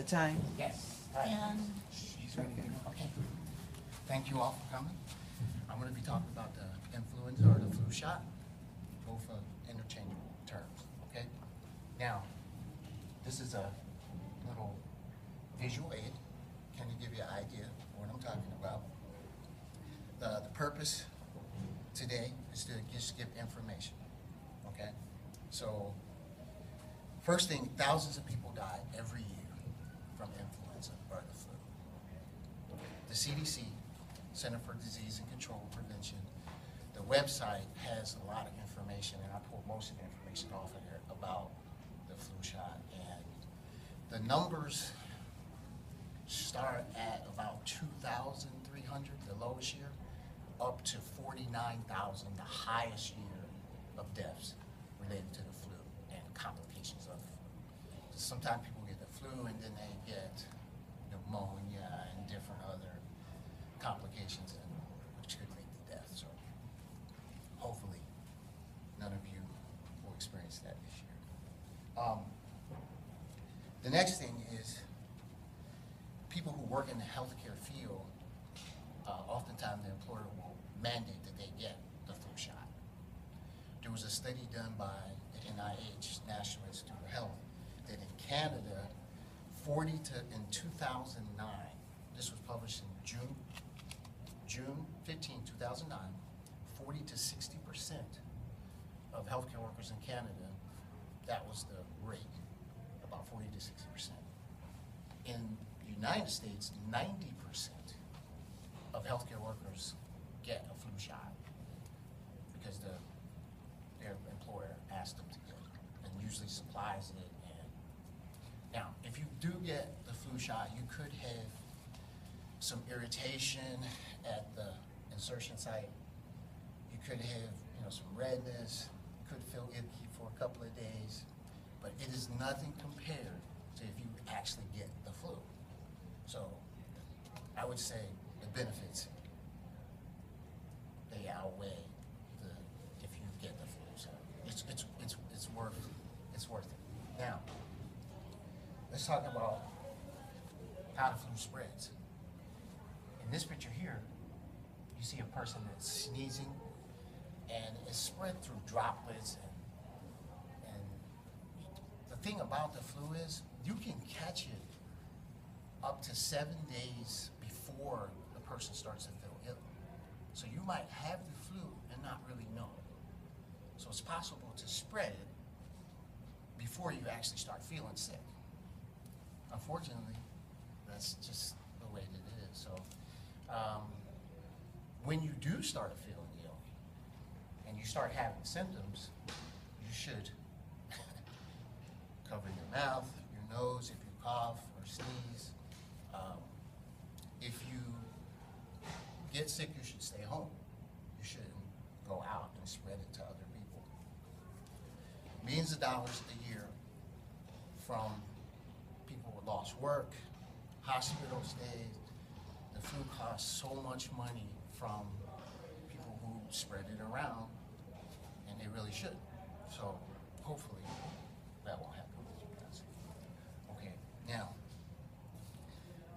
time? Yes. Hi. And She's ready to go. Okay. Thank you all for coming. I'm going to be talking about the influenza or the flu shot, both interchangeable terms. Okay. Now, this is a little visual aid. Can you give you an idea of what I'm talking about? The purpose today is to just give information. Okay. So, first thing, thousands of people die every year from influenza or the flu. The CDC, Center for Disease and Control and Prevention, the website has a lot of information, and I pulled most of the information off of there about the flu shot. And the numbers start at about 2,300, the lowest year, up to 49,000, the highest year of deaths related to the flu and complications of the flu. Sometimes people get the flu and then they get pneumonia and different other complications, and which could lead to death. So hopefully none of you will experience that this year. The next thing is people who work in the healthcare field, oftentimes the employer will mandate that they get the flu shot. There was a study done by the NIH, National Institute of Health, that in Canada, in 2009, this was published in June 15, 2009, 40 to 60% of healthcare workers in Canada, that was the rate, about 40 to 60%. In the United States, 90% of healthcare workers get a flu shot because their employer asked them to get it and usually supplies it. And now, if you do get the flu shot, you could have some irritation at the insertion site. You could have, some redness. You could feel icky for a couple of days, but it is nothing compared to if you actually get the flu. So, I would say the benefits, they outweigh if you get the flu. So it's worth it. Now, let's talk about how the flu spreads. In this picture here, you see a person that's sneezing, and it's spread through droplets. And the thing about the flu is you can catch it up to 7 days before the person starts to feel ill. So you might have the flu and not really know. So it's possible to spread it before you actually start feeling sick. Unfortunately, that's just the way that it is. So when you do start feeling ill and you start having symptoms, you should cover your mouth, your nose if you cough or sneeze. If you get sick, you should stay home. You shouldn't go out and spread it to other people. Millions of dollars a year from people who lost work, hospital stays. The flu costs so much money from people who spread it around, and they really should. So hopefully that won't happen with you guys. Okay, now,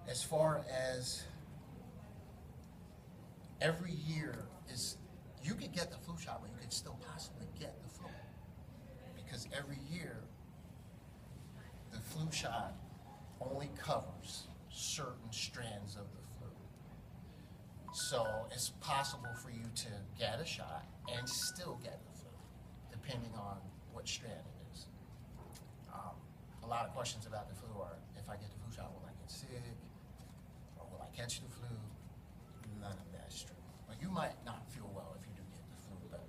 as far as every year you could get the flu shot, but you could still possibly get the flu. Because every year, the flu shot only covers certain strands of the flu. So it's possible for you to get a shot and still get the flu, depending on what strand it is. A lot of questions about the flu are, if I get the flu shot, will I get sick? Or will I catch the flu? None of that's true. Well, you might not feel well if you do get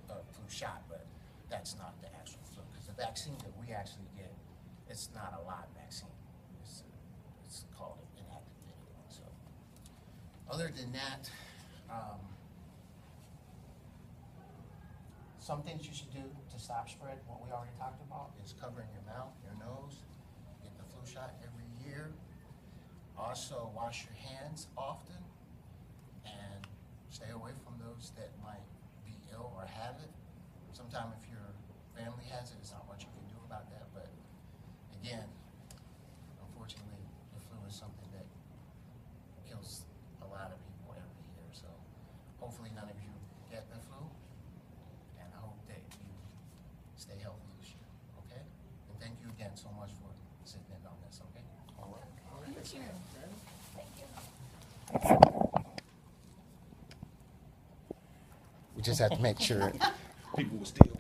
the flu shot, but that's not the actual flu. Because the vaccine that we actually get, it's not a live vaccine. It's called an inactivated one. So, other than that, some things you should do to stop spread, what we already talked about, is covering your mouth, your nose, get the flu shot every year. Also, wash your hands often and stay away from those that might be ill or have it. Sometimes if your family has it, there's not much you can do about that. But again, unfortunately, the flu Sure. We just have to make sure. People will still